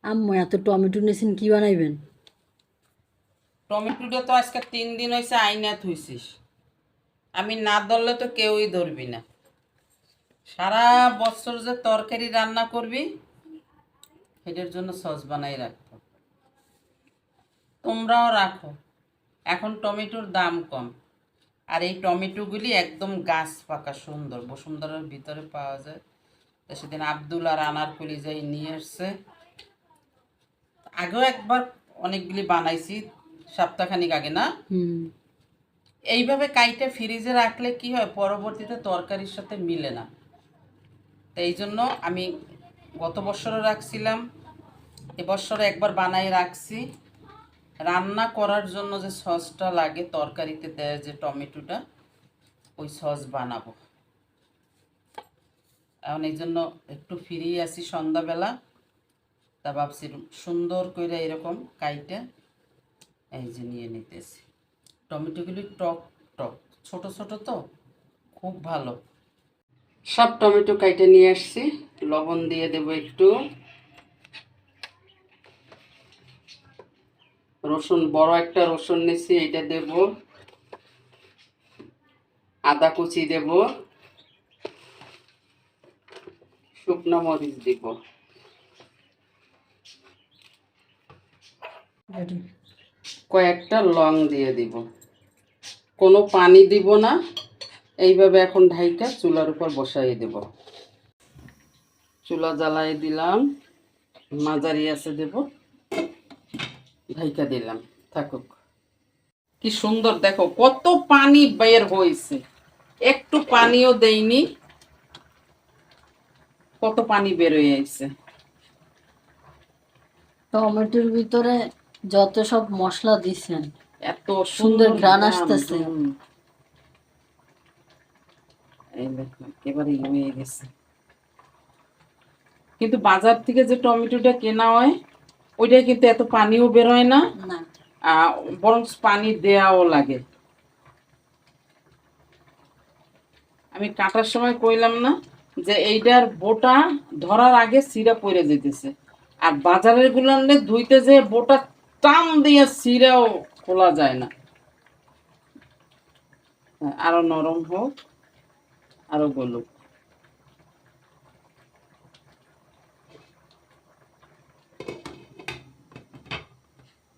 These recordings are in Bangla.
আম্মু এত টমেটো নিয়েছেন কি বানাইবেন? টমেটোটা তো আজকে 3 দিন হয়েছে আইনা থুইছিস। আমি না ধরলে তো কেউই ধরবি না। সারা বছর যে তরকারি রান্না করবি এটার জন্য সস বানাই রাখবো। তোমরাও রাখো। এখন টমেটোর দাম কম। আর এই টমেটোগুলি একদম গাছ পাকা সুন্দর, বসুন্ধরার ভিতরে পাওয়া যায়। তো সেদিন আব্দুল আর আনারকুলি যাই নিয়ে এসছে। আগেও একবার অনেকগুলি বানাইছি, সপ্তাহখানিক আগে না। হুম। এইভাবে কাইটে ফ্রিজে রাখলে কি হয়, পরবর্তীতে তরকারির সাথে মিলে না। তো এই জন্য আমি গত বছরও রাখছিলাম, এবছরে একবার বানাই রাখছি। রান্না করার জন্য যে সসটা লাগে তরকারিতে দেয়, যে টমেটোটা, ওই সস বানাবো। এখন এই জন্য একটু ফ্রি আছি সন্ধ্যাবেলা, তা ভাবছি সুন্দর করে এরকম কাইটে এই যে নিয়ে নিতেছি। টমেটোগুলি টক টক, ছোট ছোট তো খুব ভালো। সব টমেটো কাইটে নিয়ে আসছি। লবণ দিয়ে দেব একটু। রসুন, বড় একটা রসুন নিচ্ছি, এইটা দেব। আদা কুচি দেব। শুকনো মরিচ দিব। কয়েকটা লং দিয়ে দিব। কোনো পানি দিব না। এইভাবে এখন ঢাইকা চুলার উপর বসাই দেব। চুলা জ্বালাই দিলাম, মাঝারি আছে দেব, ঢাইকা দিলাম, থাকুক। কি সুন্দর দেখো কত পানি বের হয়েছে, একটু পানিও দেইনি, কত পানি বের হয়ে আছে। টমেটোর ভিতরে যত সব মশলা দিছেন, এত সুন্দর সুন্দর ঘ্রাণ ঘ্রাণ। আসতেছে। এই দেখো একেবারে হয়ে গেছে। কিন্তু বাজার থেকে যে টমেটোটা কেনা হয় ওইটা কিন্তু এত পানিও বেরোয় না, না। বরং পানি দেওয়াও লাগে। আমি কাটার সময় কইলাম না যে এইটার বোটা ধরার আগে সিরা পড়ে যেতেছে, আর বাজারের গুলো আনলে ধুইতে যে বোটা টান দিয়ে সিরাও খোলা যায় না। আরো নরম হোক, আরো গলুক।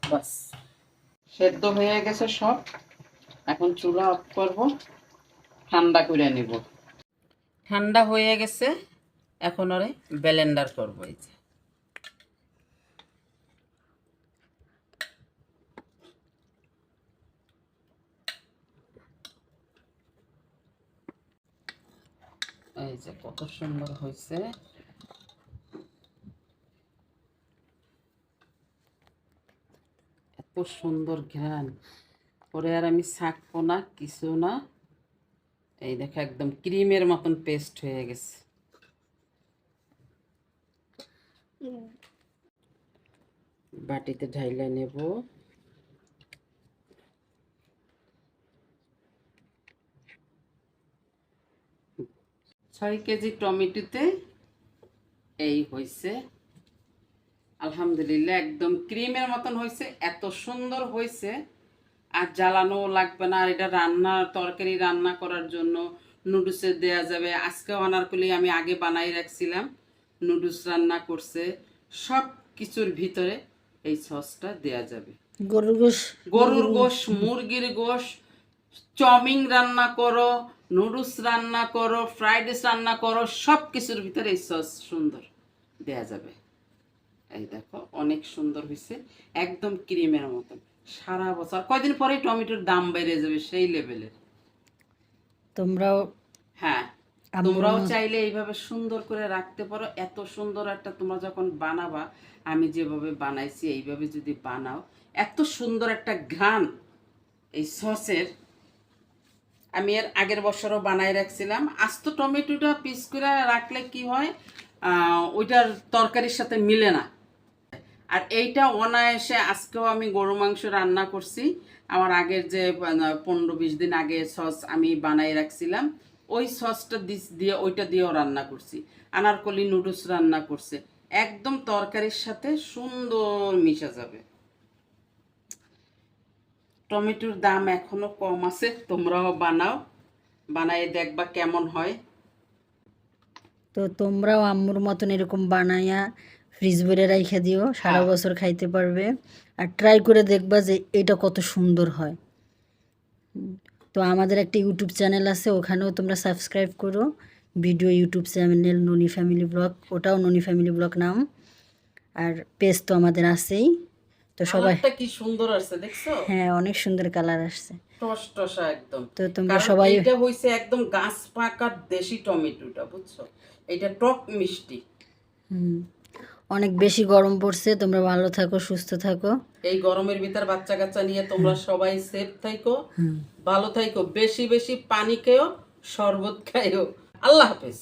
বাস, সেদ্ধ হয়ে গেছে সব। এখন চুলা অফ করব, ঠান্ডা করে নিব। ঠান্ডা হয়ে গেছে, এখন ওরে ব্লেন্ডার করব। এই যে এই যে কত সুন্দর হয়েছে। এত সুন্দর ঘ্রাণ, পরে আর আমি ছাঁকবো না, কিছু না। এই দেখো একদম ক্রিমের মতন পেস্ট হয়ে গেছে। বাটিতে ঢাইলা নেব। 6 কেজি টমেটোতে এই হয়েছে। আলহামদুলিল্লাহ একদম ক্রিমের মতন হয়েছে, এত সুন্দর হয়েছে। আর জ্বালানো লাগবে না। আর এটা রান্না, তরকারি রান্না করার জন্য নুডলসে দেয়া যাবে। আজকেও আনারকলি আমি আগে বানাই রাখছিলাম, নুডলস রান্না করছে। সব কিছুর ভিতরে এই সসটা দেয়া যাবে। গরুর গোশ, গরুর গোশ, মুরগির গোশ, চাউমিন রান্না করো, নুডলস রান্না করো, ফ্রাইড রাইস রান্না করো, সব কিছুর ভিতরে এই সস সুন্দর দেয়া যাবে। এই দেখো অনেক সুন্দর হয়েছে, একদম ক্রিমের মতন। সারা বছর, কয়দিন পরে টমেটোর দাম বেড়ে যাবে সেই লেভেলের। তোমরাও হ্যাঁ, আম্মুর তোমরাও মতো চাইলে এইভাবে সুন্দর করে রাখতে পারো। এত সুন্দর একটা, তোমরা যখন বানাবা, আমি যেভাবে বানাইছি এইভাবে যদি বানাও, এত সুন্দর একটা ঘ্রাণ এই সসের। আমি এর আগের বছরও বানাই রাখছিলাম। আস্ত টমেটোটা পিস করে রাখলে কি হয়, ওইটার তরকারির সাথে মিলে না। আর এইটা অনায়াসে, আজকেও আমি গরু মাংস রান্না করছি। আমার আগের যে 15-20 দিন আগে সস আমি বানাই রাখছিলাম, ওই সসটা দিয়ে ওইটা দিয়েও রান্না করছি। আনারকলি নুডলস রান্না করছে, একদম তরকারির সাথে সুন্দর মিশে যাবে। টমেটোর দাম এখনো কম আছে, তোমরাও বানাও, বানাই দেখবা কেমন হয়। তো তোমরাও আম্মুর মতন এরকম বানাইয়া ফ্রিজ ভরে রাইখা দিও, সারা হ্যাঁ। বছর খাইতে পারবে। আর ট্রাই করে দেখবা যে এটা কত সুন্দর হয়। তো আমাদের একটা ইউটিউব চ্যানেল আছে, ওখানেও তোমরা সাবস্ক্রাইব করো। ভিডিও ইউটিউব চ্যানেল ননি ফ্যামিলি ব্লগ, ওটাও ননি ফ্যামিলি ব্লগ নাম। আর পেজ তো আমাদের আছেই। তো সবাই, কালারটা কি সুন্দর আছে দেখছো? হ্যাঁ অনেক সুন্দর কালার আসছে। টস টসা একদম। তো তোমরা কারণ সবাই, এটা হইছে একদম গাছ পাকার দেশি টমেটোটা, বুঝছো? এটা টক মিষ্টি। অনেক বেশি গরম পড়ছে। তোমরা ভালো থাকো, সুস্থ থাকো। এই গরমের ভিতর বাচ্চা কাচ্চা নিয়ে তোমরা সবাই সেফ থাইকো, ভালো থাইকো, বেশি বেশি পানি খেও, শরবত খাইও। আল্লাহ হাফেজ।